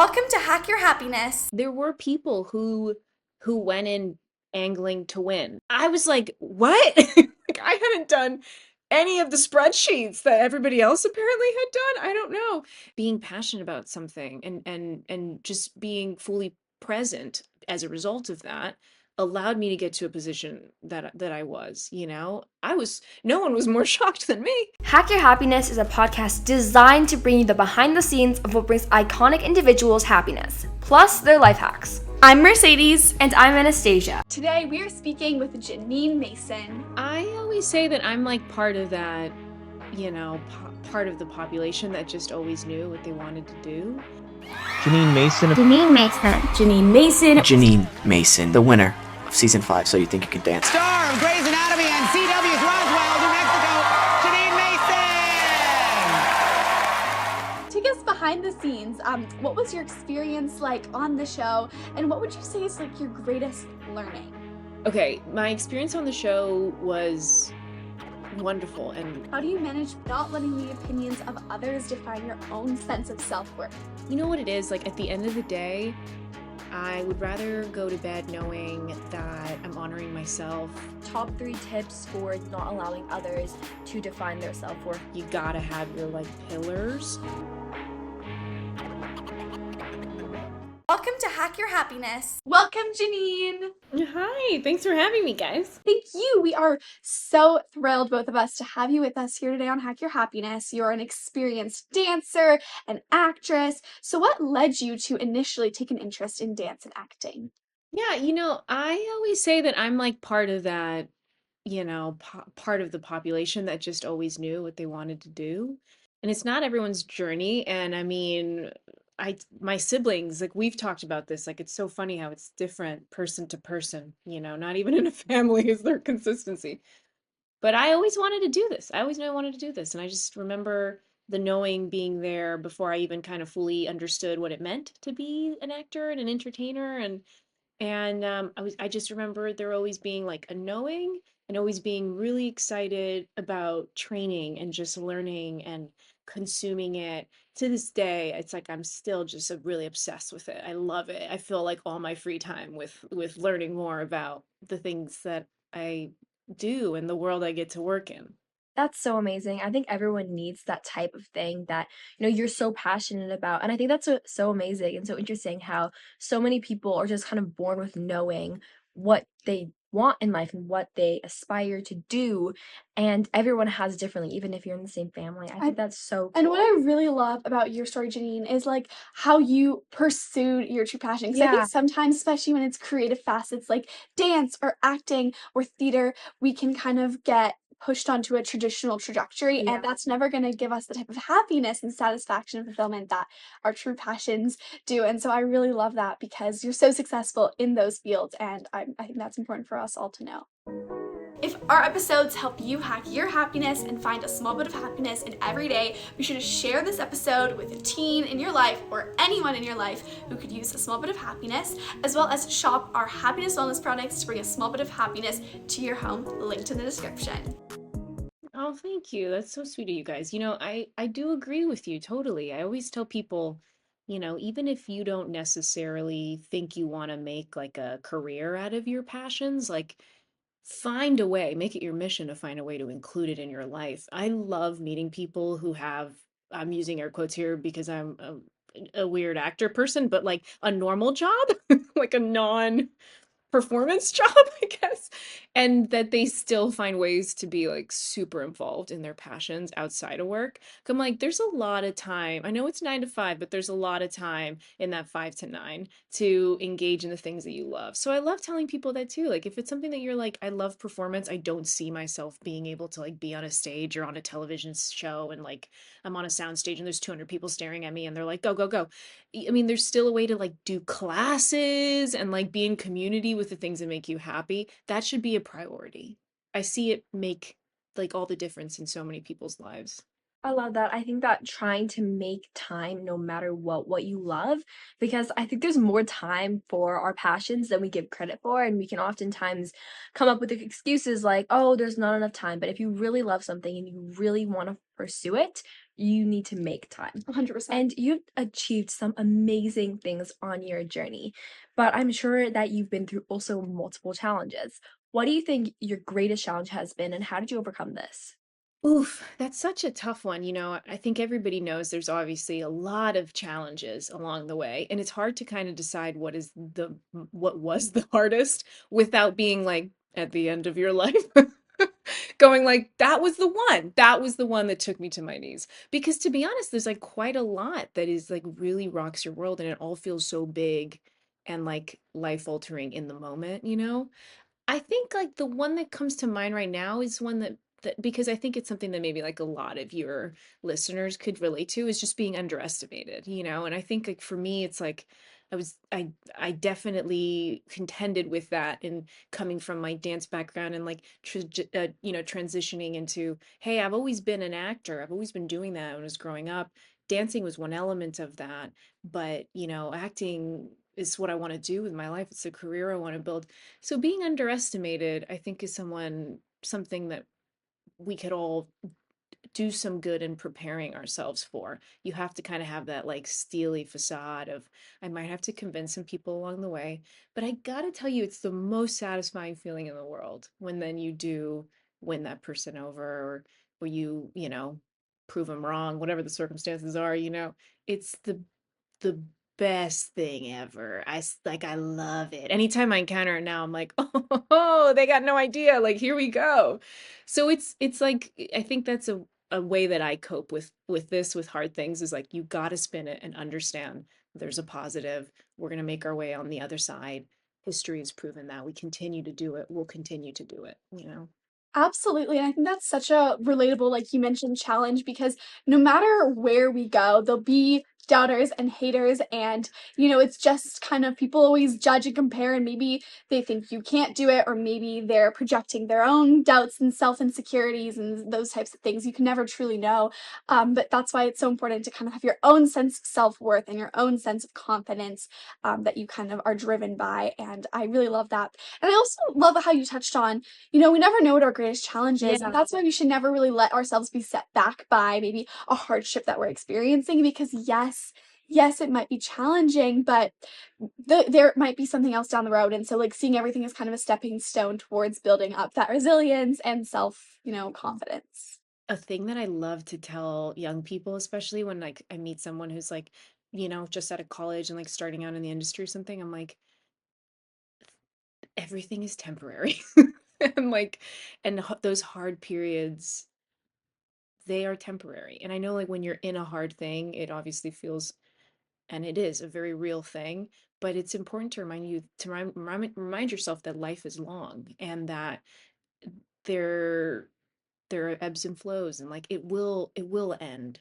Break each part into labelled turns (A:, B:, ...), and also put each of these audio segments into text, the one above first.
A: Welcome to Hack Your Happiness.
B: There were people who went in angling to win. I was like, what? Like I hadn't done any of the spreadsheets that everybody else apparently had done. I don't know. Being passionate about something and just being fully present as a result of that allowed me to get to a position that I was, no one was more shocked than me.
C: Hack Your Happiness is a podcast designed to bring you the behind the scenes of what brings iconic individuals happiness, plus their life hacks.
A: I'm Mercedes.
C: And I'm Anastasia.
A: Today we are speaking with Jeanine Mason.
B: I always say that I'm like part of that, part of the population that just always knew what they wanted to do.
D: Jeanine Mason.
C: Jeanine Mason.
A: Jeanine Mason.
E: Jeanine Mason, the winner of season 5, So You Think You Can Dance.
F: Star of Grey's Anatomy and CW's Roswell, New Mexico, Jeanine Mason!
A: Take us behind the scenes. What was your experience like on the show, and what would you say is like your greatest learning?
B: Okay, my experience on the show was wonderful, and
A: How do you manage not letting the opinions of others define your own sense of self-worth?
B: you know what it is? Like at the end of the day, I would rather go to bed knowing that I'm honoring myself.
C: Top 3 tips for not allowing others to define their self-worth.
B: You gotta have your pillars.
A: Welcome to Hack Your Happiness. Welcome, Jeanine.
B: Hi, thanks for having me, guys.
A: Thank you. We are so thrilled, both of us, to have you with us here today on Hack Your Happiness. You're an experienced dancer, an actress. So what led you to initially take an interest in dance and acting?
B: Yeah, I always say that I'm like part of that, part of the population that just always knew what they wanted to do. And it's not everyone's journey. And I mean, my siblings, like we've talked about this, like it's so funny how it's different person to person, not even in a family is there consistency. But I always wanted to do this. I always knew I wanted to do this. And I just remember the knowing being there before I even kind of fully understood what it meant to be an actor and an entertainer. I just remember there always being like a knowing and always being really excited about training and just learning and consuming it. To this day, it's like I'm still just really obsessed with it. I love it. I feel like all my free time with learning more about the things that I do and the world I get to work in.
C: That's so amazing. I think everyone needs that type of thing that, you're so passionate about. And I think that's so amazing and so interesting how so many people are just kind of born with knowing what they want in life and what they aspire to do. And everyone has differently, even if you're in the same family. I think that's so
A: And
C: cool.
A: what I really love about your story, Jeanine, is like how you pursued your true passion. Because I think
C: Yeah.
A: sometimes, especially when it's creative facets like dance or acting or theater, we can kind of get pushed onto a traditional trajectory,
C: Yeah.
A: and that's never going to give us the type of happiness and satisfaction and fulfillment that our true passions do. And so I really love that because you're so successful in those fields, and I think that's important for us all to know. If our episodes help you hack your happiness and find a small bit of happiness in every day, be sure to share this episode with a teen in your life or anyone in your life who could use a small bit of happiness, as well as shop our happiness wellness products to bring a small bit of happiness to your home, linked in the description.
B: Oh, thank you. That's so sweet of you guys. I do agree with you totally. I always tell people, even if you don't necessarily think you want to make like a career out of your passions, like find a way, make it your mission to find a way to include it in your life. I love meeting people who have, I'm using air quotes here because I'm a weird actor person, but like a normal job, like a non performance job, I guess, and that they still find ways to be like super involved in their passions outside of work. I'm like, there's a lot of time. I know it's 9 to 5, but there's a lot of time in that 5 to 9 to engage in the things that you love. So I love telling people that too. Like, if it's something that you're like, I love performance, I don't see myself being able to like be on a stage or on a television show and like I'm on a sound stage and there's 200 people staring at me and they're like, go, go, go. I mean, there's still a way to like do classes and like be in community with the things that make you happy. That should be a priority. I see it make like all the difference in so many people's lives.
C: I love that. I think that trying to make time no matter what you love, because I think there's more time for our passions than we give credit for, and we can oftentimes come up with excuses like, "Oh, there's not enough time." But if you really love something and you really want to pursue it, you need to make time.
A: 100%.
C: And you've achieved some amazing things on your journey, but I'm sure that you've been through also multiple challenges. What do you think your greatest challenge has been, and how did you overcome this?
B: Oof, that's such a tough one. I think everybody knows there's obviously a lot of challenges along the way, and it's hard to kind of decide what was the hardest without being like at the end of your life going like that was the one. That was the one that took me to my knees. Because to be honest, there's like quite a lot that is like really rocks your world and it all feels so big and like life altering in the moment. I think like the one that comes to mind right now is one that because I think it's something that maybe like a lot of your listeners could relate to is just being underestimated. And I think like for me it's like I definitely contended with that in coming from my dance background and like transitioning into, hey, I've always been an actor. I've always been doing that when I was growing up. Dancing was one element of that, but acting is what I want to do with my life. It's a career I want to build. So being underestimated, I think, is something that we could all do some good in preparing ourselves for. You have to kind of have that like steely facade of, I might have to convince some people along the way, but I gotta tell you, it's the most satisfying feeling in the world when then you do win that person over or you prove them wrong, whatever the circumstances are. It's the best thing ever. I love it. Anytime I encounter it now, I'm like, oh, they got no idea. Like, here we go. So it's like I think that's a way that I cope with hard things is like you got to spin it and understand there's a positive. We're gonna make our way on the other side. History has proven that we continue to do it. We'll continue to do it.
A: Absolutely, and I think that's such a relatable, like you mentioned, challenge because no matter where we go, there'll be doubters and haters, and it's just kind of people always judge and compare, and maybe they think you can't do it, or maybe they're projecting their own doubts and self insecurities and those types of things. You can never truly know, but that's why it's so important to kind of have your own sense of self worth and your own sense of confidence that you kind of are driven by, and I really love that. And I also love how you touched on we never know what our greatest challenge is. And
C: Yeah,
A: that's why we should never really let ourselves be set back by maybe a hardship that we're experiencing because yes, it might be challenging, but there might be something else down the road. And so like seeing everything as kind of a stepping stone towards building up that resilience and confidence.
B: A thing that I love to tell young people, especially when like I meet someone who's like, just out of college and like starting out in the industry or something, I'm like, everything is temporary. And like, those hard periods, they are temporary. And I know like when you're in a hard thing, it obviously feels, and it is a very real thing, but it's important to remind yourself that life is long and that there there are ebbs and flows and like it will end.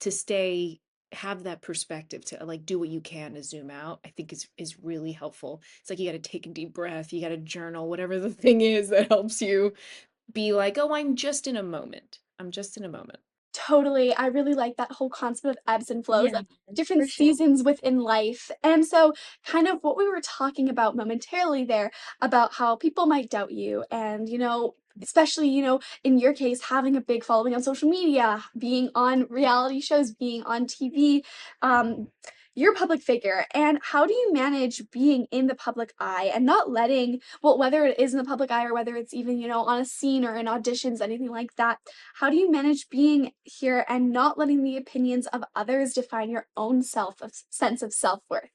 B: To stay have that perspective to like do what you can to zoom out, I think is really helpful. It's like you got to take a deep breath, you got to journal, whatever the thing is that helps you be like, oh, I'm just in a moment. I'm just in a moment.
A: Totally. I really like that whole concept of ebbs and flows,
C: yeah,
A: like different
C: for sure.
A: seasons within life. And so, kind of what we were talking about momentarily there about how people might doubt you, and, especially, in your case, having a big following on social media, being on reality shows, being on TV. You're a public figure, and how do you manage being in the public eye and not letting, well, whether it is in the public eye or whether it's even, on a scene or in auditions, anything like that, how do you manage being here and not letting the opinions of others define your own sense of self-worth?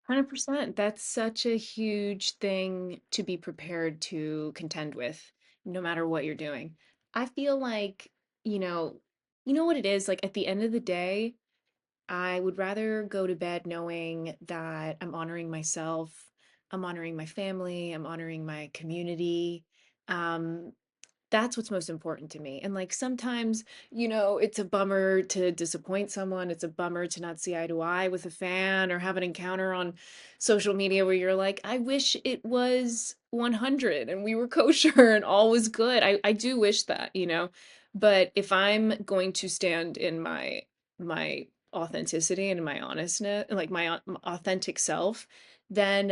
B: 100%. That's such a huge thing to be prepared to contend with, no matter what you're doing. I feel like, you know, you know what it is? Like at the end of the day, I would rather go to bed knowing that I'm honoring myself, I'm honoring my family, I'm honoring my community. Um, that's what's most important to me. And like sometimes, it's a bummer to disappoint someone. It's a bummer to not see eye to eye with a fan or have an encounter on social media where you're like, I wish it was 100 and we were kosher and all was good. I do wish that. But if I'm going to stand in my authenticity and my honestness, like my authentic self, then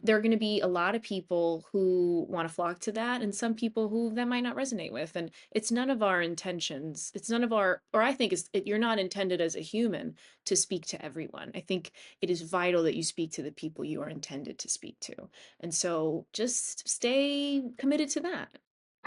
B: there are going to be a lot of people who want to flock to that, and some people who that might not resonate with. And it's none of our intentions. It's none of our, or I think you're not intended as a human to speak to everyone. I think it is vital that you speak to the people you are intended to speak to. And so just stay committed to that.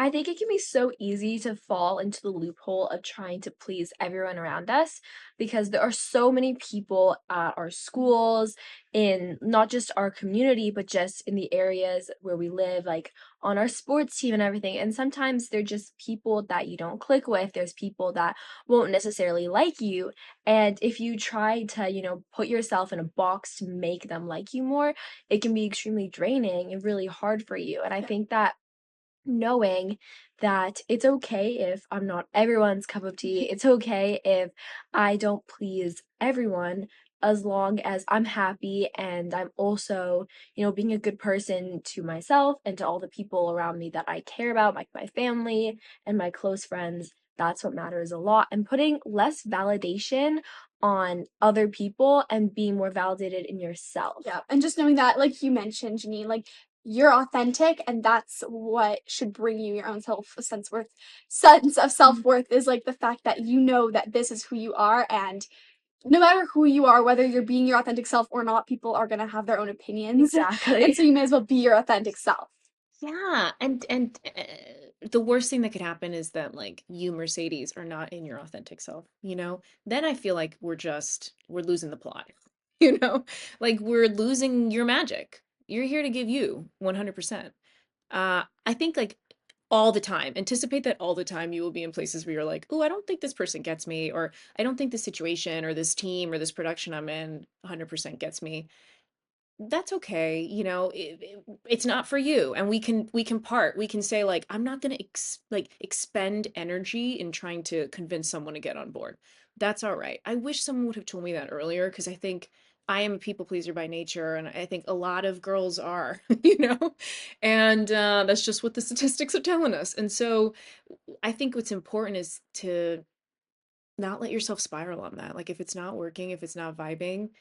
C: I think it can be so easy to fall into the loophole of trying to please everyone around us because there are so many people at our schools, in not just our community, but just in the areas where we live, like on our sports team and everything. And sometimes they're just people that you don't click with. There's people that won't necessarily like you. And if you try to, put yourself in a box to make them like you more, it can be extremely draining and really hard for you. And I think that knowing that it's okay if I'm not everyone's cup of tea. It's okay if I don't please everyone as long as I'm happy and I'm also, being a good person to myself and to all the people around me that I care about, like my family and my close friends. That's what matters a lot. And putting less validation on other people and being more validated in yourself.
A: Yeah, and just knowing that, like you mentioned, Jeanine, like you're authentic, and that's what should bring you your own sense of self worth is like the fact that you know that this is who you are, and no matter who you are, whether you're being your authentic self or not, people are gonna have their own opinions, and
C: Exactly.
A: so you may as well be your authentic self.
B: Yeah, and the worst thing that could happen is that like you, Mercedes, are not in your authentic self, you know? Then I feel like we're losing the plot, you know? Like we're losing your magic. You're here to give you 100%. I think like all the time, anticipate that all the time you will be in places where you're like, oh, I don't think this person gets me, or I don't think this situation or this team or this production I'm in 100% gets me. That's okay, you know, it's not for you, and we can part. We can say like, I'm not going to expend energy in trying to convince someone to get on board. That's all right. I wish someone would have told me that earlier, because I think I am a people pleaser by nature, and I think a lot of girls are, you know, and that's just what the statistics are telling us. And so I think what's important is to not let yourself spiral on that. Like if it's not working, if it's not vibing,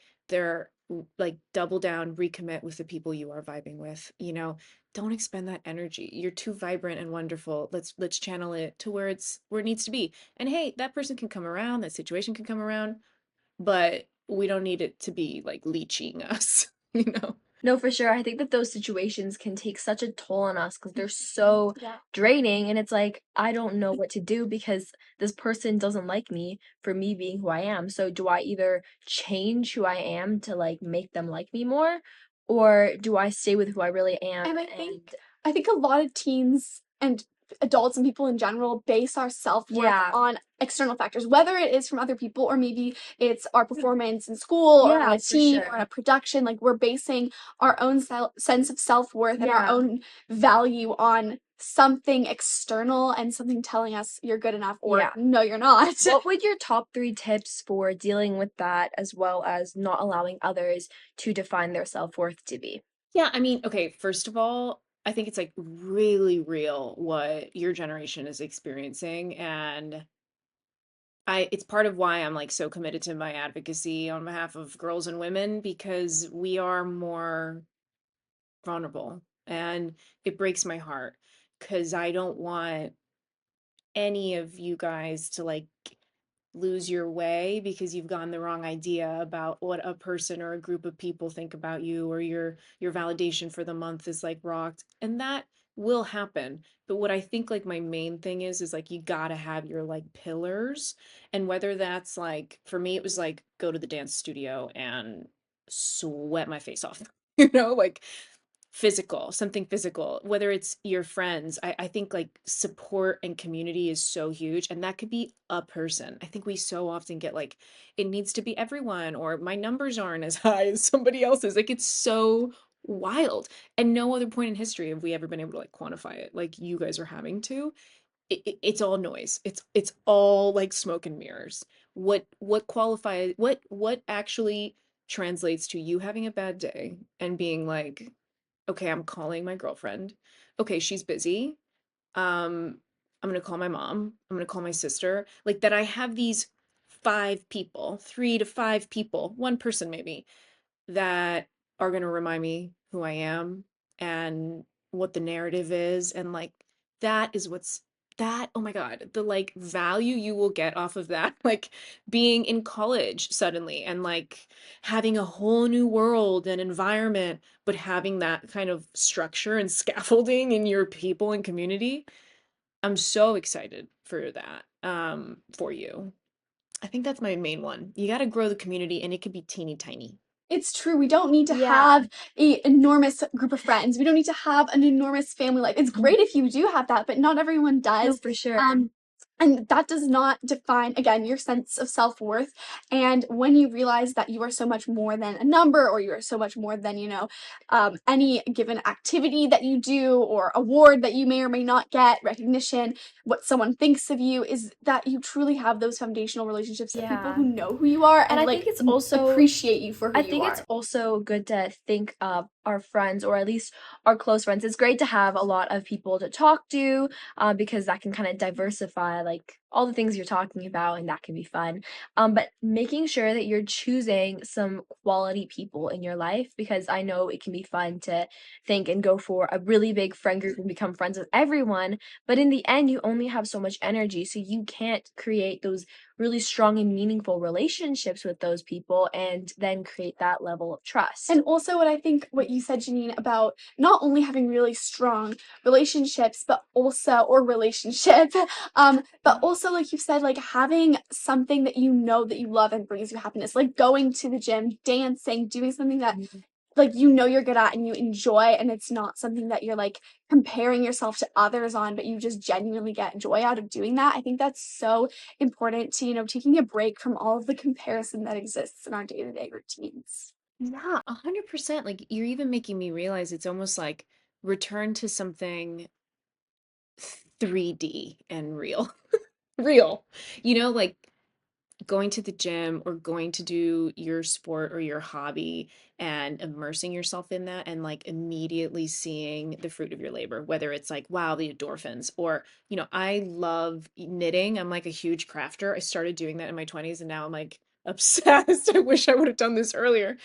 B: like double down, recommit with the people you are vibing with, you know. Don't expend that energy. You're too vibrant and wonderful. Let's channel it to where it needs to be. And hey, that person can come around, that situation can come around, but we don't need it to be like leeching us, you know.
C: No, for sure. I think that those situations can take such a toll on us because they're so
A: Yeah.
C: draining. And it's like, I don't know what to do because this person doesn't like me for me being who I am. So, do I either change who I am to like make them like me more? Or do I stay with who I really am?
A: And
C: And
A: I think a lot of teens and adults and people in general base our self-worth
C: yeah,
A: on external factors, whether it is from other people or maybe it's our performance in school or on
C: yeah,
A: a
C: for
A: team or in
C: sure.
A: a production. Like we're basing our own sense of self-worth and our
C: Yeah,
A: own value on something external and something telling us you're good enough or
C: yeah.
A: no, you're not.
C: What would your top three tips for dealing with that as well as not allowing others to define their self worth to be?
B: Yeah, I mean, okay, first of all, I think it's like really real what your generation is experiencing, and it's part of why I'm like so committed to my advocacy on behalf of girls and women, because we are more vulnerable, and it breaks my heart because I don't want any of you guys to like lose your way because you've gotten the wrong idea about what a person or a group of people think about you, or your validation for the month is like rocked, and that will happen. But what I think like my main thing is like you got to have your like pillars, and whether that's like for me it was like go to the dance studio and sweat my face off, you know, like physical, something physical, whether it's your friends. I think like support and community is so huge. And that could be a person. I think we so often get like, it needs to be everyone, or my numbers aren't as high as somebody else's. Like it's so wild. And no other point in history have we ever been able to like quantify it like you guys are having to. It's all noise. It's all like smoke and mirrors. What qualifies what actually translates to you having a bad day and being like, okay, I'm calling my girlfriend. Okay, she's busy. I'm gonna call my mom. I'm gonna call my sister. Like that I have these five people, 3 to 5 people, one person maybe, that are going to remind me who I am and what the narrative is. And like, that is what's that, oh my God, the like value you will get off of that, like being in college suddenly and like having a whole new world and environment, but having that kind of structure and scaffolding in your people and community. I'm so excited for that, for you. I think that's my main one. You got to grow the community and it could be teeny tiny.
A: It's true. We don't need to
C: Yeah.
A: have a enormous group of friends. We don't need to have an enormous family life. It's
C: Mhm.
A: great if you do have that, but not everyone
C: No,
A: does.
C: for sure.
A: And that does not define, again, your sense of self-worth. And when you realize that you are so much more than a number, or you are so much more than, any given activity that you do, or award that you may or may not get, recognition, what someone thinks of you, is that you truly have those foundational relationships with people
C: Yeah.
A: who know who you are
C: And
A: and
C: I think
A: like
C: it's also
A: appreciate you for who
C: I
A: you
C: think it's
A: are.
C: also good to think of our friends, or at least our close friends. It's great to have a lot of people to talk to, because that can kind of diversify like all the things you're talking about, and that can be fun. But making sure that you're choosing some quality people in your life, because I know it can be fun to think and go for a really big friend group and become friends with everyone. But in the end, you only have so much energy, so you can't create those really strong and meaningful relationships with those people and then create that level of trust.
A: And also what I think what you said, Jeanine, about not only having really strong relationships, but also or relationship, but also like you said, like having something that you know that you love and brings you happiness, like going to the gym, dancing, doing something that
C: Mhm.
A: like you're good at and you enjoy, and it's not something that you're like comparing yourself to others on, but you just genuinely get joy out of doing that. I think that's so important to, taking a break from all of the comparison that exists in our day-to-day routines.
B: Yeah, 100%. Like you're even making me realize it's almost like return to something 3D and real. Real. Like going to the gym or going to do your sport or your hobby and immersing yourself in that and like immediately seeing the fruit of your labor, whether it's like, wow, the endorphins, or, I love knitting. I'm like a huge crafter. I started doing that in my 20s and now I'm like obsessed. I wish I would have done this earlier.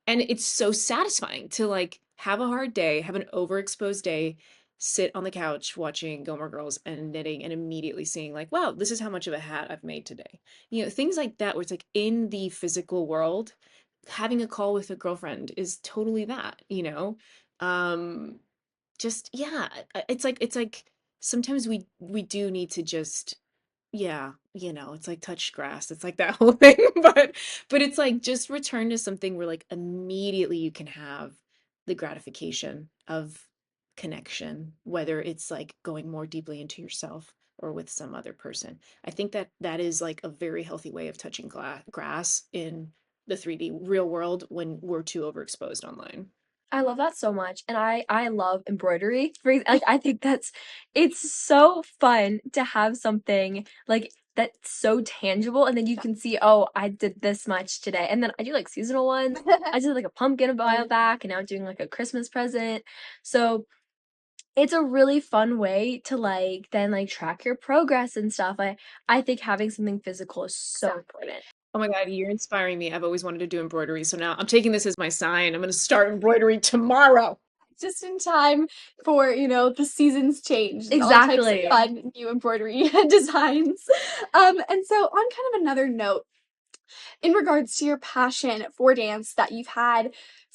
B: And it's so satisfying to like have a hard day, have an overexposed day, sit on the couch watching Gilmore Girls and knitting and immediately seeing like, wow, this is how much of a hat I've made today. Things like that where it's like in the physical world, having a call with a girlfriend is totally that. Um just yeah, it's like sometimes we do need to just yeah, it's like touch grass. It's like that whole thing, but it's like just return to something where like immediately you can have the gratification of connection, whether it's like going more deeply into yourself or with some other person. I think that that is like a very healthy way of touching grass in the 3D real world when we're too overexposed online.
C: I love that so much, and I love embroidery. Like I think it's so fun to have something like that's so tangible, and then you can see, oh, I did this much today, and then I do like seasonal ones. I did like a pumpkin a while back, and now I'm doing like a Christmas present. So it's a really fun way to like then like track your progress and stuff. I think having something physical is so important.
B: Oh my God, you're inspiring me. I've always wanted to do embroidery. So now I'm taking this as my sign. I'm going to start embroidery tomorrow.
A: Just in time for, the seasons change and all types of
C: Exactly.
A: fun new embroidery designs. And so on kind of another note, in regards to your passion for dance that you've had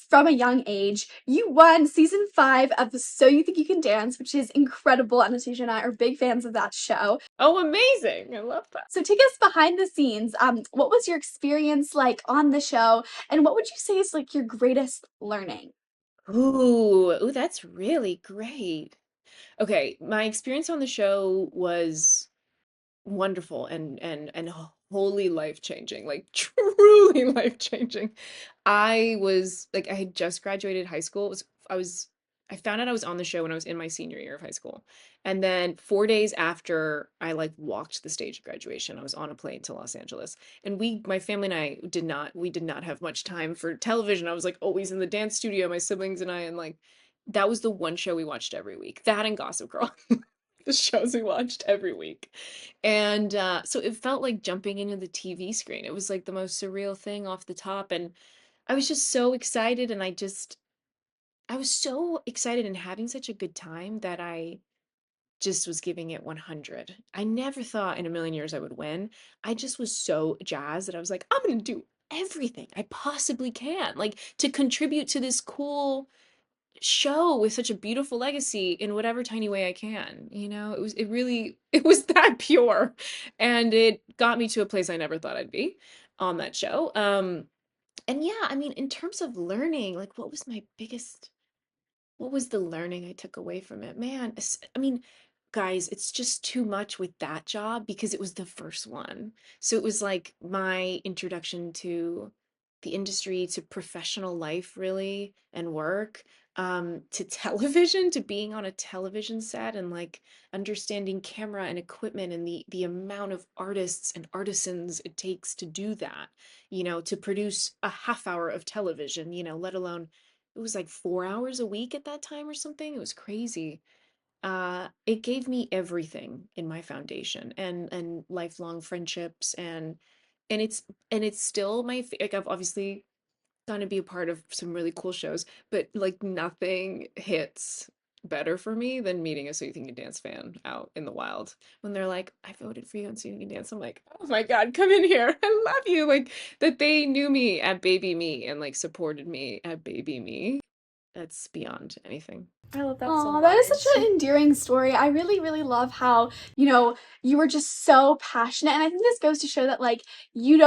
A: from a young age, you won season 5 of the So You Think You Can Dance, which is incredible. Anastasia and I are big fans of that show.
B: Oh, amazing. I love that.
A: So take us behind the scenes. What was your experience like on the show, and what would you say is like your greatest learning?
B: Ooh, that's really great. Okay, my experience on the show was wonderful and wholly life-changing, like truly life-changing. I had just graduated high school. I found out I was on the show when I was in my senior year of high school. And then 4 days after I like walked the stage of graduation, I was on a plane to Los Angeles. And my family and I we did not have much time for television. I was like always in the dance studio, my siblings and I, and like that was the one show we watched every week. That and Gossip Girl. The shows we watched every week. And so it felt like jumping into the TV screen. It was like the most surreal thing off the top. And I was just so excited, and I was so excited and having such a good time that I just was giving it 100. I never thought in a million years I would win. I just was so jazzed that I was like, I'm gonna do everything I possibly can, like to contribute to this cool show with such a beautiful legacy in whatever tiny way I can. It really, it was that pure. And it got me to a place I never thought I'd be on that show. And yeah, I mean, in terms of learning, like what was the learning I took away from it? Man, I mean, guys, it's just too much with that job because it was the first one. So it was like my introduction to the industry, to professional life, really, and work, to television, to being on a television set and like understanding camera and equipment and the amount of artists and artisans it takes to do that, to produce a half hour of television, let alone it was like 4 hours a week at that time or something. It was crazy. It gave me everything in my foundation and lifelong friendships and it's still like I've obviously gonna be a part of some really cool shows, but like nothing hits better for me than meeting a So You Think You Can Dance fan out in the wild when they're like, I voted for you on So You Can Dance. I'm like, oh my God, come in here. I love you. Like that they knew me at baby me and like supported me at baby me. That's beyond anything.
C: I love that so
A: Oh, that is such
C: much.
A: an endearing story. I really, really love how, you were just so passionate. And I think this goes to show that, like, you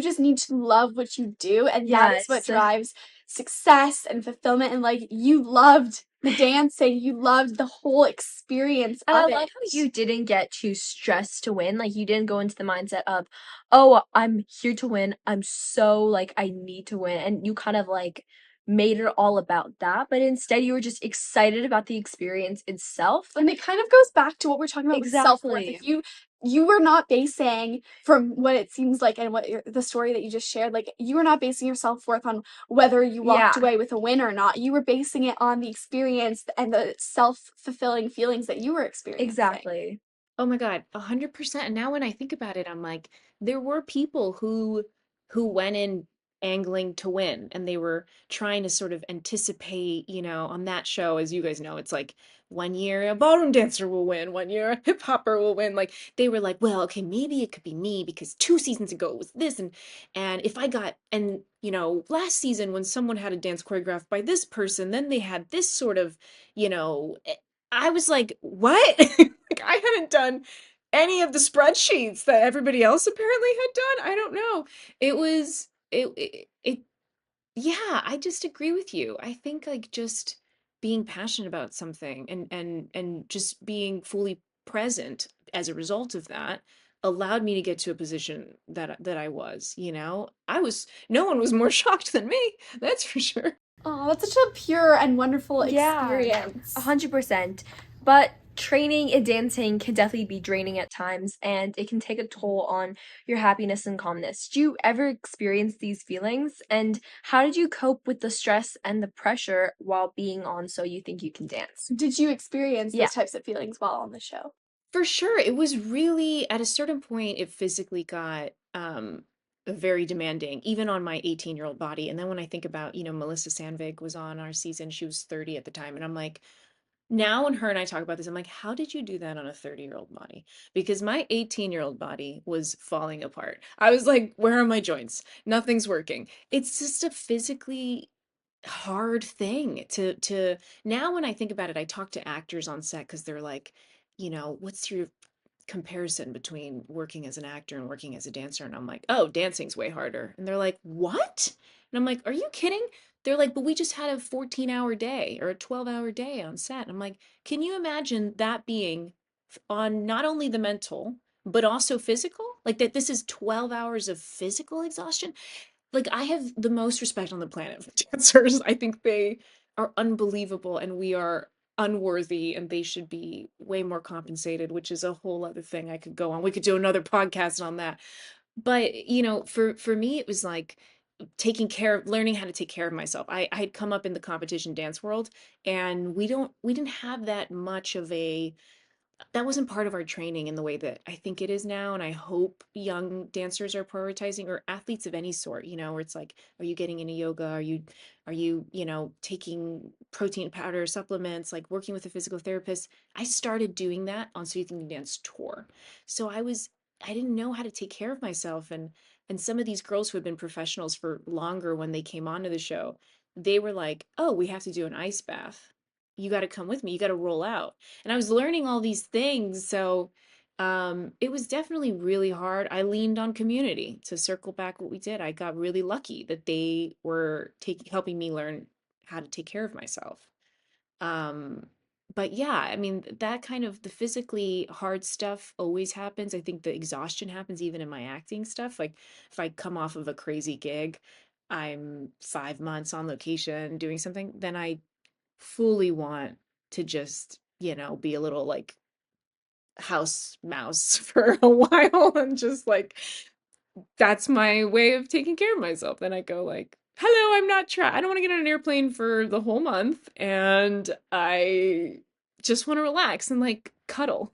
A: just need to love what you do. And that is what
C: Yes.
A: drives success and fulfillment. And, like, you loved the dancing, you loved the whole experience
C: And I
A: of
C: love
A: it.
C: how you didn't get too stressed to win. Like, you didn't go into the mindset of, oh, I'm here to win. I'm so, like, I need to win. And you kind of, like, made it all about that. But instead, you were just excited about the experience itself.
A: And it kind of goes back to what we're talking about with self-worth.
C: Exactly.
A: If you were not basing, from what it seems like and the story that you just shared, like you were not basing your self-worth on whether you walked
C: Yeah,
A: away with a win or not. You were basing it on the experience and the self-fulfilling feelings that you were experiencing.
C: exactly.
B: Oh my God, 100%. And now when I think about it, I'm like, there were people who went in angling to win and they were trying to sort of anticipate, on that show, as you guys know, it's like 1 year a ballroom dancer will win, 1 year a hip hopper will win. Like they were like, well, okay, maybe it could be me because 2 seasons ago it was this and if I got and last season when someone had a dance choreographed by this person, then they had this sort of, I was like, what? Like I hadn't done any of the spreadsheets that everybody else apparently had done. I don't know. It yeah, I just agree with you. I think like just being passionate about something and just being fully present as a result of that allowed me to get to a position that I was, no one was more shocked than me. That's for sure.
A: Oh, that's such a pure and wonderful
C: Yeah,
A: experience.
C: 100%. But training and dancing can definitely be draining at times, and it can take a toll on your happiness and calmness. Do you ever experience these feelings? And how did you cope with the stress and the pressure while being on So You Think You Can Dance?
A: Did you experience
C: Yeah.
A: those types of feelings while on the show?
B: For sure. It was really at a certain point it physically got very demanding, even on my 18-year-old body. And then when I think about, Melissa Sandvig was on our season, she was 30 at the time. And I'm like, now when her and I talk about this, I'm like, how did you do that on a 30-year-old body? Because my 18-year-old body was falling apart. I was like, where are my joints? Nothing's working. It's just a physically hard thing to now when I think about it, I talk to actors on set because they're like, what's your comparison between working as an actor and working as a dancer? And I'm like, oh, dancing's way harder. And they're like, what? And I'm like, are you kidding? They're like, but we just had a 14-hour day or a 12-hour day on set. I'm like, can you imagine that being on not only the mental, but also physical? Like that this is 12 hours of physical exhaustion. Like I have the most respect on the planet for dancers. I think they are unbelievable and we are unworthy and they should be way more compensated, which is a whole other thing I could go on. We could do another podcast on that. But, for me it was like taking care of learning how to take care of myself. I had come up in the competition dance world and we didn't have that much of that wasn't part of our training in the way that I think it is now. And I hope young dancers are prioritizing, or athletes of any sort, where it's like, are you getting into yoga? Are you taking protein powder supplements, like working with a physical therapist? I started doing that on So You Think You Can Dance tour. So I didn't know how to take care of myself. And some of these girls who had been professionals for longer, when they came onto the show, they were like, oh, we have to do an ice bath. You got to come with me. You got to roll out. And I was learning all these things. So it was definitely really hard. I leaned on community to circle back what we did. I got really lucky that they were helping me learn how to take care of myself. Um, but yeah, I mean, that kind of the physically hard stuff always happens. I think the exhaustion happens even in my acting stuff. Like if I come off of a crazy gig, I'm 5 months on location doing something, then I fully want to just, be a little like house mouse for a while, and just like that's my way of taking care of myself. Then I go like, hello, I don't want to get on an airplane for the whole month, and I just want to relax and like cuddle.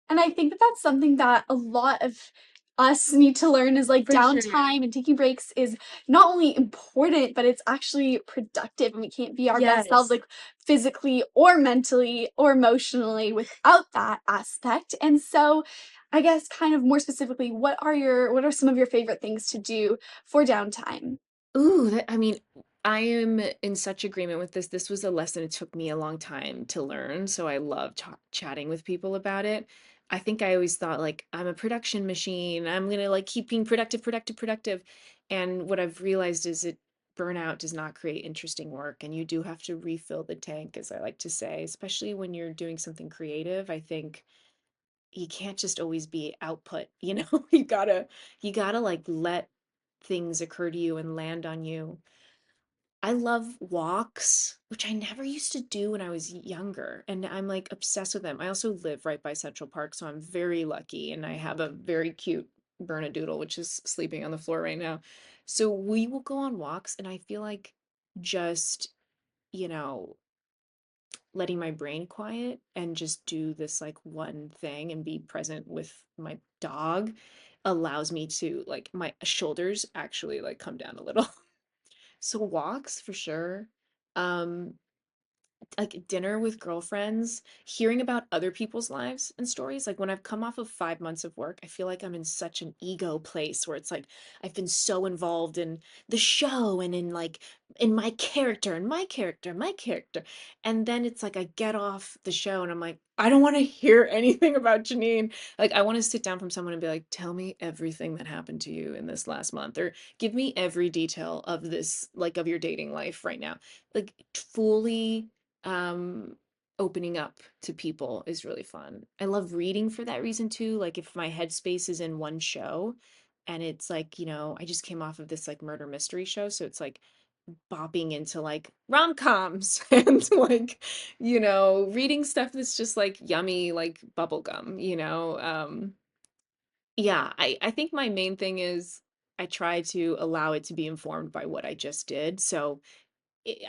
A: And I think that that's something that a lot of us need to learn is, like,
C: For sure.
A: downtime and taking breaks is not only important, but it's actually productive, and we can't be our best selves,
C: Yes.
A: like, physically or mentally or emotionally without that aspect. And so, I guess kind of more specifically, what are some of your favorite things to do for downtime?
B: Ooh, I mean, I am in such agreement with this. This was a lesson it took me a long time to learn, so I love chatting with people about it. I think I always thought like I'm a production machine. I'm gonna like keep being productive, productive, productive. And what I've realized is that burnout does not create interesting work, and you do have to refill the tank, as I like to say, especially when you're doing something creative. I think you can't just always be output, You gotta like let things occur to you and land on you. I love walks, which I never used to do when I was younger, and I'm like obsessed with them. I also live right by Central Park, so I'm very lucky, and I have a very cute Bernedoodle, which is sleeping on the floor right now. So we will go on walks, and I feel like just, you know, letting my brain quiet and just do this like one thing and be present with my dog allows me to like my shoulders actually like come down a little. So walks for sure. Um, like dinner with girlfriends, hearing about other people's lives and stories. Like when I've come off of 5 months of work, I feel like I'm in such an ego place where it's like I've been so involved in the show and in like in my character and my character, my character. And then it's like I get off the show and I'm like, I don't want to hear anything about Jeanine. Like I want to sit down from someone and be like, tell me everything that happened to you in this last month, or give me every detail of this, like of your dating life right now. Like fully um opening up to people is really fun. I love reading for that reason too. Like if my headspace is in one show and it's like, I just came off of this like murder mystery show, so it's like bopping into like rom-coms and like, reading stuff that's just like yummy like bubblegum, yeah, I think my main thing is I try to allow it to be informed by what I just did. So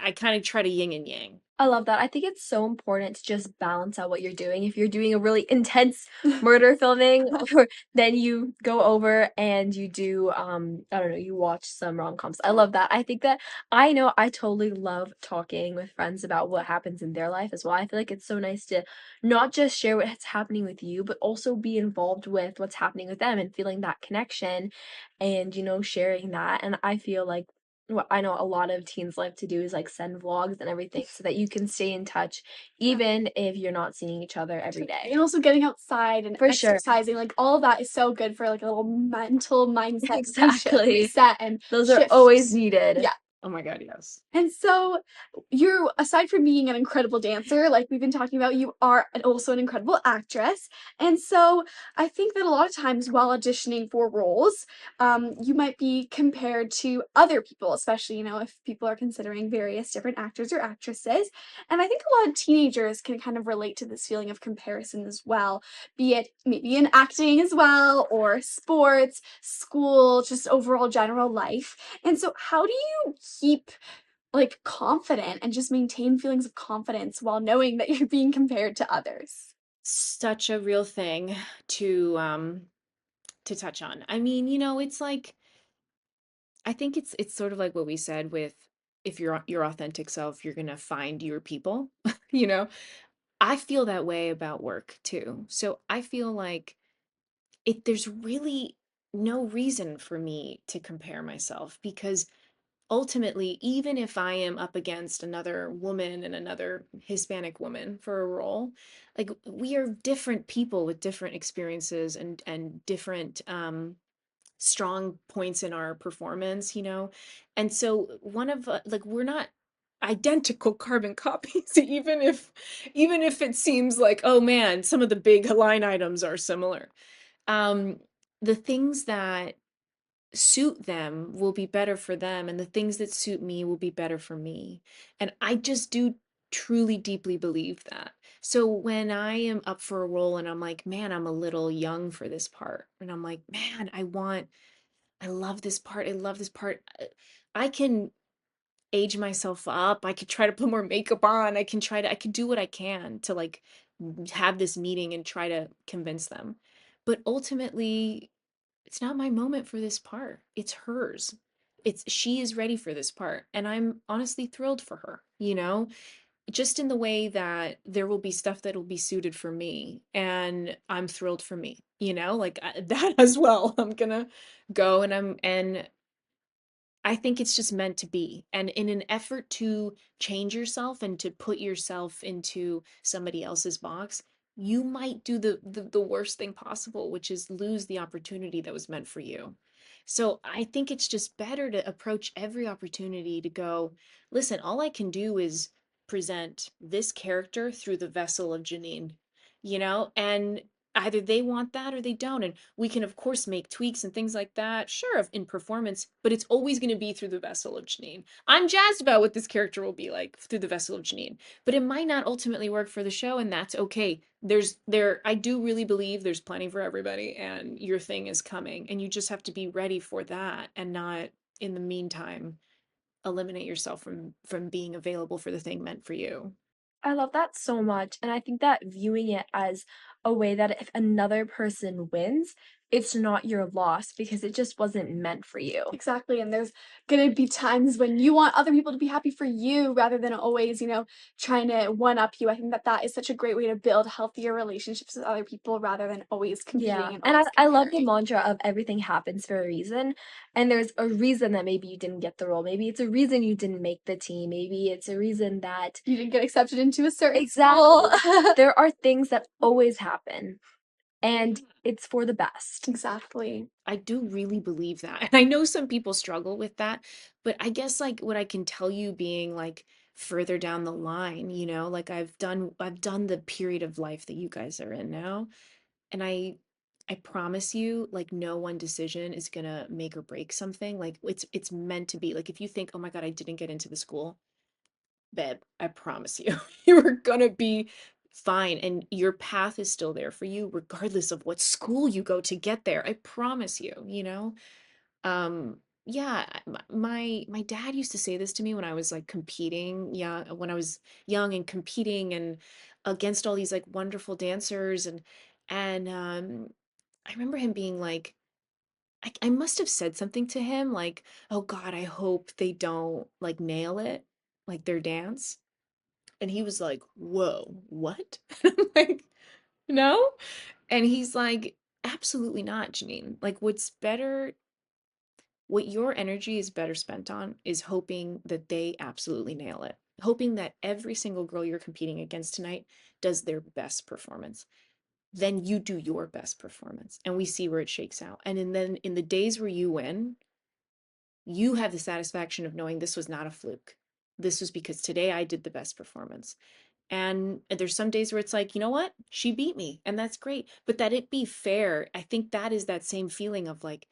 B: I kind of try to yin and yang.
C: I love that. I think it's so important to just balance out what you're doing. If you're doing a really intense murder filming, or then you go over and you do, I don't know, you watch some rom-coms. I love that. I think that I know I totally love talking with friends about what happens in their life as well. I feel like it's so nice to not just share what's happening with you, but also be involved with what's happening with them and feeling that connection and, sharing that. And I feel like what I know a lot of teens like to do is like send vlogs and everything so that you can stay in touch
A: Yeah.
C: even if you're not seeing each other every day.
A: And also getting outside and
C: For sure.
A: exercising, like, all of that is so good for, like, a little mental mindset
C: Exactly.
A: reset and
C: Those are always
A: shift.
C: needed.
A: Yeah.
B: Oh my God, yes.
A: And so you're aside from being an incredible dancer, like we've been talking about, you are also an incredible actress. And so I think that a lot of times while auditioning for roles, you might be compared to other people, especially, if people are considering various different actors or actresses. And I think a lot of teenagers can kind of relate to this feeling of comparison as well, be it maybe in acting as well, or sports, school, just overall general life. And so how do you keep like, confident and just maintain feelings of confidence while knowing that you're being compared to others?
B: such a real thing to touch on. I mean, it's like I think it's sort of like what we said with if you're your authentic self, you're going to find your people, you know. I feel that way about work too. So I feel like there's really no reason for me to compare myself because ultimately, even if I am up against another woman and another Hispanic woman for a role, like we are different people with different experiences and different strong points in our performance. And so one of like we're not identical carbon copies even if it seems like, oh man, some of the big line items are similar. um the things that suit them will be better for them, and the things that suit me will be better for me. And I just do truly deeply believe that. So when I am up for a role and I'm like, man, I'm a little young for this part, and I'm like, man, I love this part. I love this part. I can age myself up. I could try to put more makeup on. I could do what I can to like have this meeting and try to convince them. But ultimately, it's not my moment for this part. It's hers. She is ready for this part. And I'm honestly thrilled for her, just in the way that there will be stuff that will be suited for me. And I'm thrilled for me, like that as well. I'm gonna go and I think it's just meant to be. And in an effort to change yourself and to put yourself into somebody else's box, you might do the worst thing possible, which is lose the opportunity that was meant for you. So I think it's just better to approach every opportunity to go, listen, all I can do is present this character through the vessel of Jeanine, and either they want that or they don't. And we can, of course, make tweaks and things like that, sure, in performance, but it's always going to be through the vessel of Jeanine. I'm jazzed about what this character will be like through the vessel of Jeanine, but it might not ultimately work for the show, and that's okay. I do really believe there's plenty for everybody, and your thing is coming, and you just have to be ready for that and not, in the meantime, eliminate yourself from being available for the thing meant for you.
C: I love that so much, and I think that viewing it as a way that if another person wins, it's not your loss because it just wasn't meant for you.
A: Exactly, and there's gonna be times when you want other people to be happy for you rather than always, trying to one up you. I think that that is such a great way to build healthier relationships with other people rather than always
C: Yeah,
A: competing and
C: and
A: always
C: I love the
A: comparing.
C: mantra of everything happens for a reason, and there's a reason that maybe you didn't get the role. Maybe it's a reason you didn't make the team. Maybe it's a reason that
A: You didn't get accepted into a certain school.
C: exactly. There are things that always happen, and it's for the best.
A: Exactly.
B: I do really believe that. And I know some people struggle with that, but I guess like what I can tell you being like further down the line, like I've done the period of life that you guys are in now, and I promise you, like no one decision is gonna make or break something. Like it's meant to be. Like if you think, oh my God, I didn't get into the school, babe, I promise you, you are gonna be fine. And your path is still there for you, regardless of what school you go to get there. I promise you. Yeah, my dad used to say this to me when I was like competing, yeah, when I was young and competing and against all these like wonderful dancers and I remember him being like, I must have said something to him like, oh God, I hope they don't like nail it, like their dance. And he was like, whoa, what? I'm like, no. And he's like, absolutely not, Jeanine. Like, what your energy is better spent on is hoping that they absolutely nail it. Hoping that every single girl you're competing against tonight does their best performance. Then you do your best performance and we see where it shakes out. And then in the days where you win, you have the satisfaction of knowing this was not a fluke. This was because today I did the best performance. And there's some days where it's like, you know what? She beat me, and that's great. But that it be fair, I think that is that same feeling of like,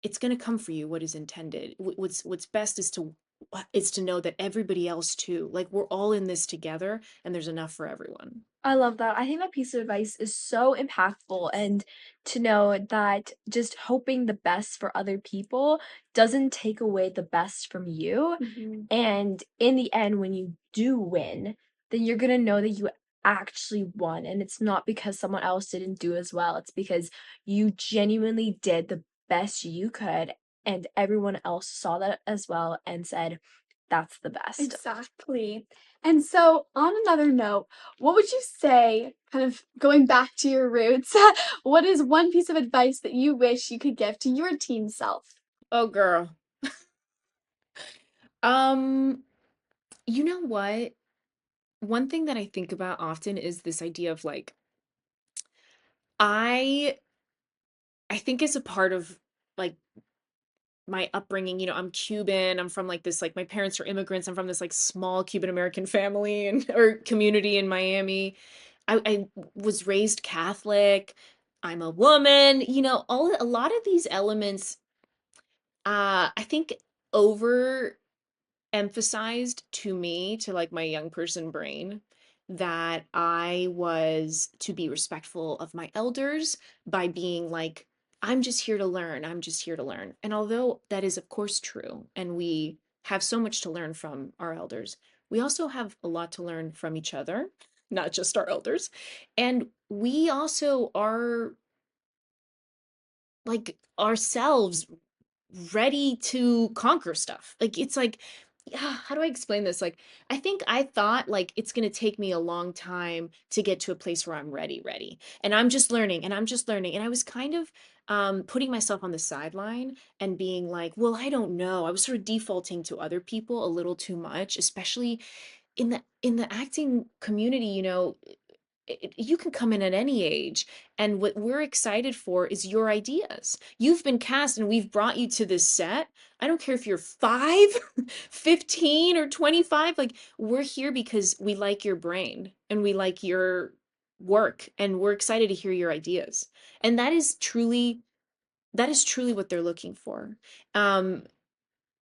B: it's going to come for you what is intended. What's best is to know that everybody else too, like we're all in this together and there's enough for everyone.
C: I love that. I think that piece of advice is so impactful, and to know that just hoping the best for other people doesn't take away the best from you.
A: Mhm.
C: And in the end, when you do win, then you're gonna know that you actually won, and it's not because someone else didn't do as well, it's because you genuinely did the best you could, and everyone else saw that as well and said, "That's the best."
A: Exactly. And so, on another note, what would you say, kind of going back to your roots, what is one piece of advice that you wish you could give to your teen self?
B: Oh, girl. Um, you know what? One thing that I think about often is this idea of like, I I think it's a part of like my upbringing, I'm Cuban. I'm from like this, like my parents are immigrants. I'm from this like small Cuban American family and or community in Miami. I was raised Catholic. I'm a woman, a lot of these elements I think over emphasized to me, to like my young person brain, that I was to be respectful of my elders by being like, I'm just here to learn. I'm just here to learn. And although that is, of course, true, and we have so much to learn from our elders, we also have a lot to learn from each other, not just our elders. And we also are like ourselves ready to conquer stuff. Like it's like, yeah, how do I explain this? Like I think I thought like it's going to take me a long time to get to a place where I'm ready. And I'm just learning and I'm just learning. And I was kind of putting myself on the sideline and being like, well, I don't know. I was sort of defaulting to other people a little too much, especially in the acting community, you can come in at any age, and what we're excited for is your ideas. You've been cast and we've brought you to this set. I don't care if you're 5, 15, or 25. Like we're here because we like your brain and we like your work and we're excited to hear your ideas. And that is truly what they're looking for. um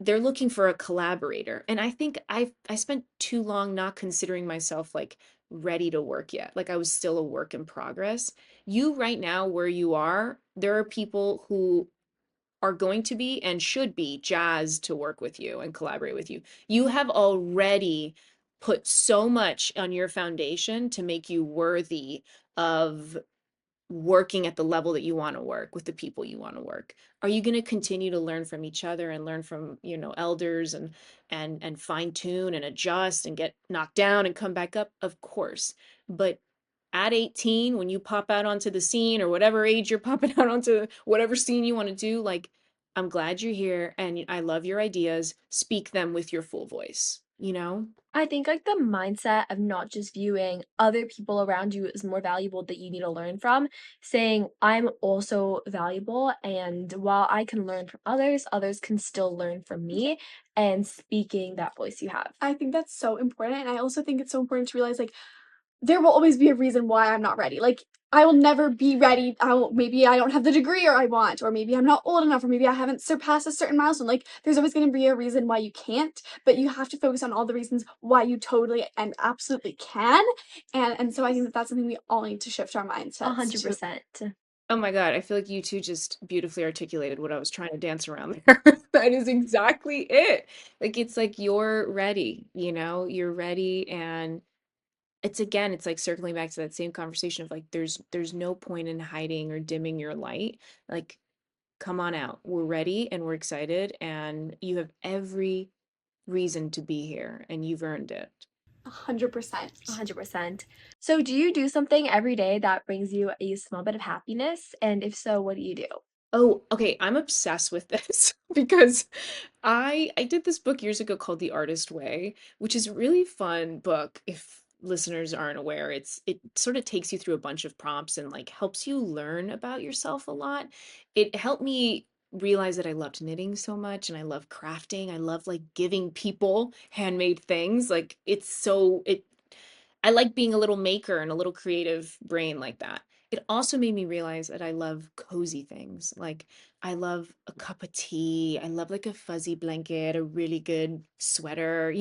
B: they're looking for a collaborator. And I think I spent too long not considering myself like ready to work yet. Like I was still a work in progress. You right now where you are, there are people who are going to be and should be jazzed to work with you and collaborate with you. You have already put so much on your foundation to make you worthy of working at the level that you want to work with the people you want to work. Are you going to continue to learn from each other and learn from elders and fine tune and adjust and get knocked down and come back up? Of course. But at 18, when you pop out onto the scene, or whatever age you're popping out onto whatever scene you want to do, like, I'm glad you're here and I love your ideas. Speak them with your full voice.
C: I think like the mindset of not just viewing other people around you as more valuable that you need to learn from, saying I'm also valuable and while I can learn from others, others can still learn from me and speaking that voice you have.
A: I think that's so important, and I also think it's so important to realize, like, there will always be a reason why I'm not ready. Like, I will never be ready. Maybe I don't have the degree or I want, or maybe I'm not old enough, or maybe I haven't surpassed a certain milestone. Like, there's always going to be a reason why you can't, but you have to focus on all the reasons why you totally and absolutely can. And so I think that that's something we all need to shift our mindsets to.
C: 100%.
B: Oh my God, I feel like you two just beautifully articulated what I was trying to dance around there. That is exactly it. Like it's like you're ready, you're ready, and it's like circling back to that same conversation of like there's no point in hiding or dimming your light. Like come on out. We're ready and we're excited and you have every reason to be here and you've earned it.
A: 100%.
C: 100%. So do you do something every day that brings you a small bit of happiness? And if so, what do you do?
B: Oh, okay. I'm obsessed with this because I did this book years ago called The Artist Way, which is a really fun book. If listeners aren't aware, it sort of takes you through a bunch of prompts and like helps you learn about yourself a lot. It helped me realize that I loved knitting so much and I love crafting. I love like giving people handmade things. Like I like being a little maker and a little creative brain like that. It also made me realize that I love cozy things. Like I love a cup of tea. I love like a fuzzy blanket, a really good sweater.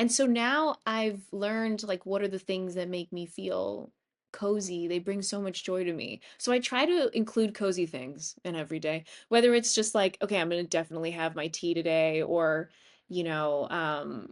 B: And so now I've learned like what are the things that make me feel cozy. They bring so much joy to me. So I try to include cozy things in every day, whether it's just like, okay, I'm going to definitely have my tea today or, you know,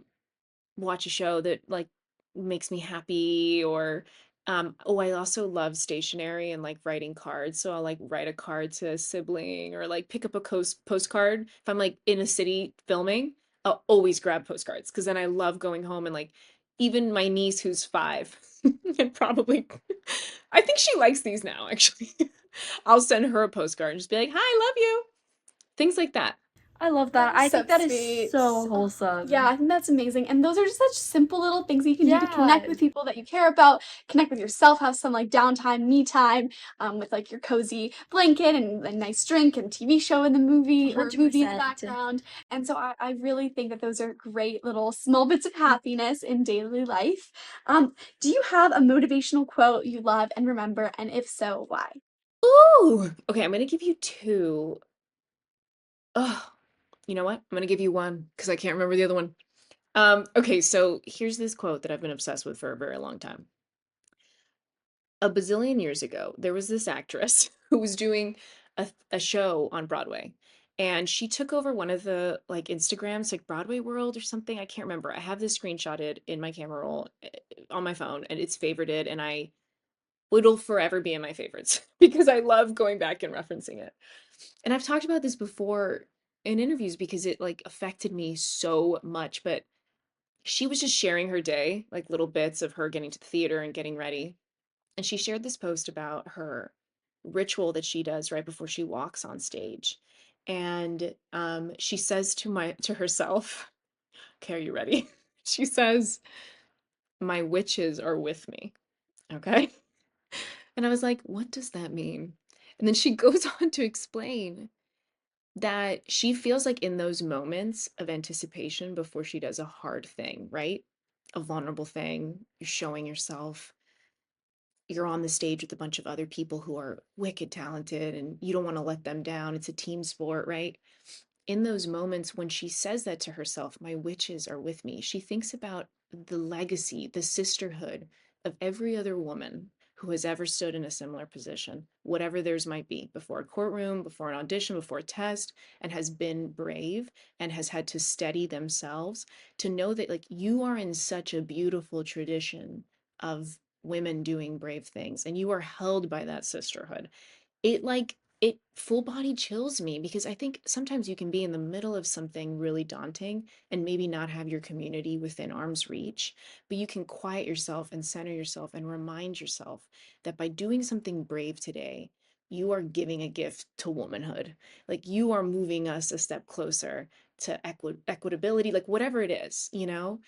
B: watch a show that like makes me happy. Or oh, I also love stationery and like writing cards. So I'll like write a card to a sibling, or like pick up a postcard. If I'm like in a city filming, I'll always grab postcards, because then I love going home and like, even my niece who's 5 and probably I think she likes these now actually. I'll send her a postcard and just be like, "Hi, love you." Things like that.
C: I love
A: That
C: that.
A: is
C: I
A: so
C: think that is
A: sweet.
C: so
A: Yeah,
C: wholesome.
A: I think that's amazing. And those are just such simple little things that you can do to connect
C: Yeah.
A: with people that you care about, connect with yourself, have some like downtime, me time, with like your cozy blanket and a nice drink and TV show in the movie or movie in the
C: 100%.
A: background. And so I really think that those are great little small bits of happiness in daily life. Do you have a motivational quote you love and remember? And if so, why?
B: Ooh. Okay, I'm gonna give you two. Oh, you know what? I'm gonna give you one because I can't remember the other one. Okay, so here's this quote that I've been obsessed with for a very long time. A bazillion years ago, there was this actress who was doing a show on Broadway, and she took over one of the like Instagrams, like Broadway World or something. I can't remember. I have this screenshotted in my camera roll on my phone, and it's favorited, and it'll forever be in my favorites because I love going back and referencing it. And I've talked about this before in interviews because it like affected me so much. But she was just sharing her day, like little bits of her getting to the theater and getting ready. And she shared this post about her ritual that she does right before she walks on stage. And she says to herself, okay, are you ready? She says, "My witches are with me." Okay. And I was like, what does that mean? And then she goes on to explain that she feels like in those moments of anticipation before she does a hard thing, right? A vulnerable thing, you're showing yourself, you're on the stage with a bunch of other people who are wicked talented and you don't want to let them down. It's a team sport, right? In those moments when she says that to herself, "My witches are with me," she thinks about the legacy, the sisterhood of every other woman who has ever stood in a similar position, whatever theirs might be, before a courtroom, before an audition, before a test, and has been brave and has had to steady themselves, to know that like you are in such a beautiful tradition of women doing brave things and you are held by that sisterhood. It full body chills me because I think sometimes you can be in the middle of something really daunting and maybe not have your community within arm's reach, but you can quiet yourself and center yourself and remind yourself that by doing something brave today, you are giving a gift to womanhood. Like you are moving us a step closer to equitability, like whatever it is, you know?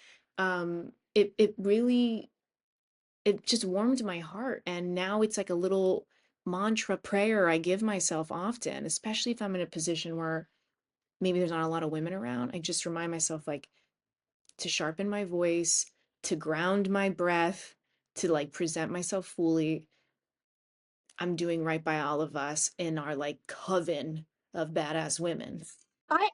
B: It really, it just warmed my heart. And now it's like a little mantra prayer I give myself often, especially if I'm in a position where maybe there's not a lot of women around. I just remind myself like to sharpen my voice, to ground my breath, to like present myself fully. I'm doing right by all of us in our like coven of badass women.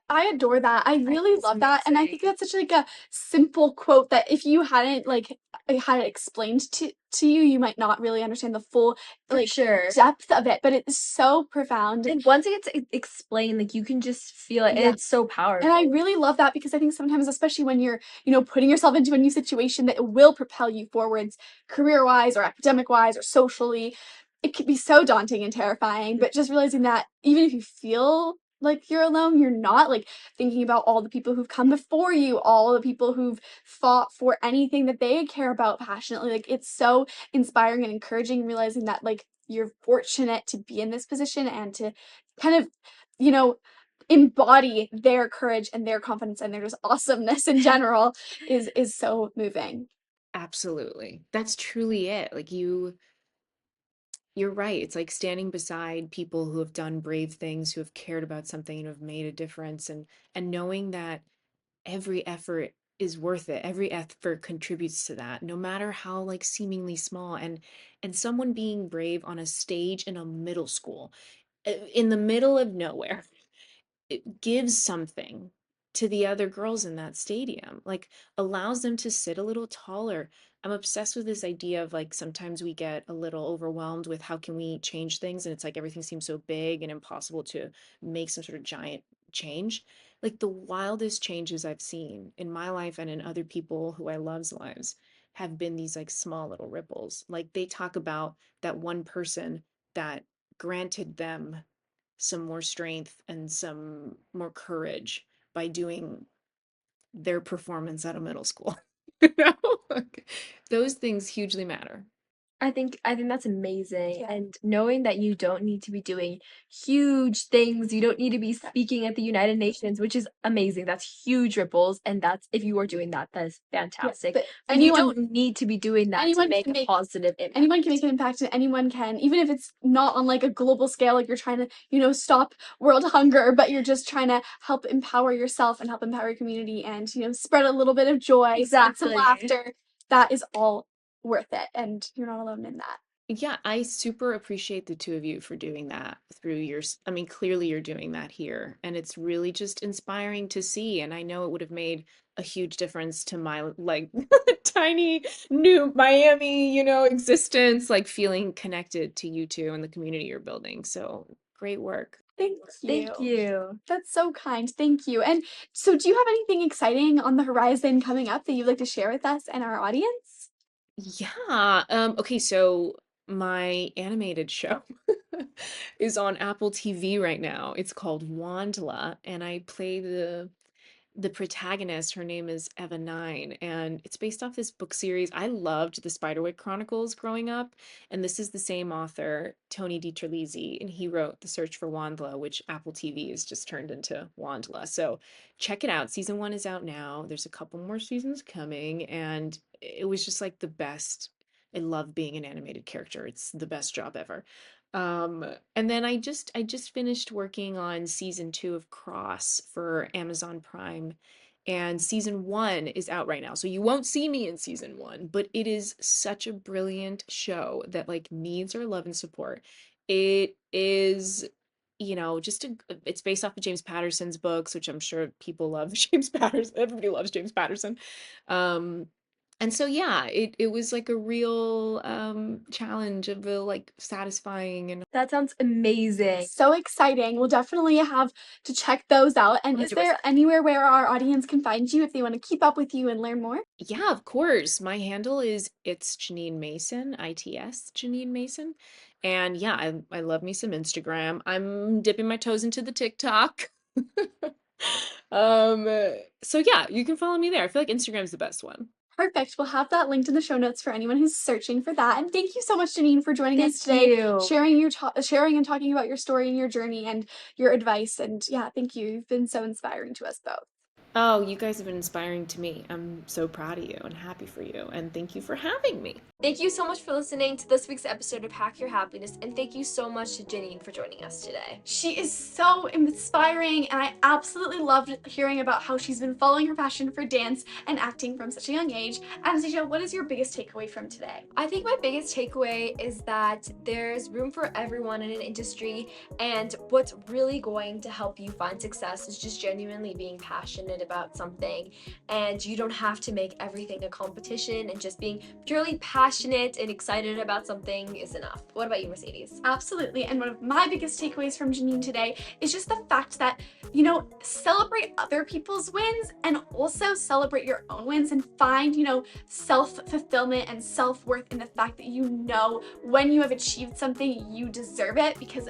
A: I adore that. I
C: I think
A: really
C: it's
A: love that, and I
C: amazing.
A: think that's such like a simple quote that if you hadn't like had it explained to you, you might not really understand the full
C: For
A: like
C: sure.
A: depth of it. But it's so profound.
C: And once it gets explained, like, you can just feel it, and
A: Yeah.
C: it's so
A: And I
C: powerful.
A: really love that because I think sometimes, especially when you're, putting yourself into a new situation that it will propel you forwards career-wise or academic-wise or socially, it can be so daunting and terrifying. But just realizing that even if you feel like you're alone, you're not. Like thinking about all the people who've come before you, all the people who've fought for anything that they care about passionately. Like it's so inspiring and encouraging, realizing that like you're fortunate to be in this position and to kind of, you know, embody their courage and their confidence and their just awesomeness in general is so moving.
B: Absolutely. That's truly it. Like you're right. It's like standing beside people who have done brave things, who have cared about something and have made a difference, and knowing that every effort is worth it. Every effort contributes to that, no matter how like seemingly small. And someone being brave on a stage in a middle school, in the middle of nowhere, it gives something to the other girls in that stadium, like allows them to sit a little taller. I'm obsessed with this idea of like sometimes we get a little overwhelmed with how can we change things, and it's like everything seems so big and impossible to make some sort of giant change. Like the wildest changes I've seen in my life and in other people who I love's lives have been these like small little ripples. Like they talk about that one person that granted them some more strength and some more courage by doing their performance at a middle school. You know? Like, those things hugely matter.
C: I think that's amazing.
A: Yeah.
C: And knowing that you don't need to be doing huge things, you don't need to be speaking at the United Nations, which is amazing. That's huge ripples, and that's if you are doing that, that is fantastic.
A: But
C: But you
A: anyone
C: don't need to be doing that to
A: anyone
C: make
A: can
C: a
A: make
C: positive impact.
A: anyone can make an impact, and anyone can, even if it's not on like a global scale, like you're trying to, you know, stop world hunger, but you're just trying to help empower yourself and help empower your community and, you know, spread a little bit of joy, spread some
C: Exactly.
A: laughter. That is all worth it, and you're not alone in that.
B: Yeah, I super appreciate the two of you for doing that through your, I mean, clearly you're doing that here, and it's really just inspiring to see. And I know it would have made a huge difference to my like tiny new Miami, you know, existence, like feeling connected to you two and the community you're building. So great work.
A: Thank
C: Thank
A: you.
C: you.
A: That's so kind. Thank you. And so, do you have anything exciting on the horizon coming up that you'd like to share with us and our audience?
B: Yeah. Okay, so my animated show is on Apple TV right now. It's called Wandla, and I play the protagonist. Her name is Eva Nine, and it's based off this book series. I loved the Spiderwick Chronicles growing up, and this is the same author, Tony DiTerlizzi, and he wrote The Search for Wandla, which Apple TV has just turned into Wandla. So check it out. Season 1 is out now. There's a couple more seasons coming, and it was just like the best. I love being an animated character. It's the best job ever. And then I just finished working on season 2 of Cross for Amazon Prime, and season 1 is out right now. So you won't see me in season 1, but it is such a brilliant show that like needs our love and support. It is, you know, it's based off of James Patterson's books, which I'm sure people love. James Patterson, everybody loves James Patterson. Um, and so yeah, it was like a real challenge, a real like satisfying and
C: That sounds amazing.
A: So exciting. We'll definitely have to check those out. And is there
C: 100%.
A: anywhere where our audience can find you if they want to keep up with you and learn more?
B: yeah, of course. My handle is it's Jeanine Mason, ITS Jeanine Mason. And yeah, I love me some Instagram. I'm dipping my toes into the TikTok. Um, so yeah, you can follow me there. I feel like Instagram's the best one.
A: Perfect. We'll have that linked in the show notes for anyone who's searching for that. And thank you so much, Jeanine, for joining us
C: Thank
A: today,
C: you.
A: sharing and talking about your story and your journey and your advice. And yeah, thank you. You've been so inspiring to us both.
B: Oh, you guys have been inspiring to me. I'm so proud of you and happy for you. And thank you for having me.
C: Thank you so much for listening to this week's episode of Hack Your Happiness, and thank you so much to Jeanine for joining us today.
A: She is so inspiring, and I absolutely loved hearing about how she's been following her passion for dance and acting from such a young age. Anastasia, what is your biggest takeaway from today?
C: I think my biggest takeaway is that there's room for everyone in an industry, and what's really going to help you find success is just genuinely being passionate about something, and you don't have to make everything a competition, and just being purely passionate and excited about something is enough. What about you, Mercedes?
A: Absolutely. And one of my biggest takeaways from Jeanine today is just the fact that, you know, celebrate other people's wins and also celebrate your own wins and find, you know, self-fulfillment and self-worth in the fact that you know when you have achieved something, you deserve it, because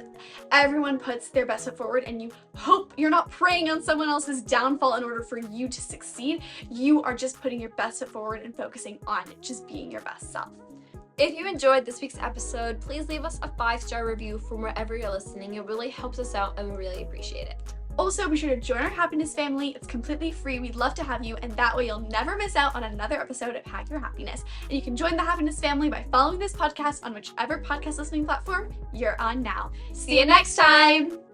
A: everyone puts their best foot forward, and you hope you're not preying on someone else's downfall in order for you to succeed. You are just putting your best foot forward and focusing on just being your best self.
C: If you enjoyed this week's episode, please leave us a 5-star review from wherever you're listening. It really helps us out, and we really appreciate it.
A: Also, be sure to join our happiness family. It's completely free. We'd love to have you, and that way you'll never miss out on another episode of Hack Your Happiness. And you can join the happiness family by following this podcast on whichever podcast listening platform you're on now. See you next time!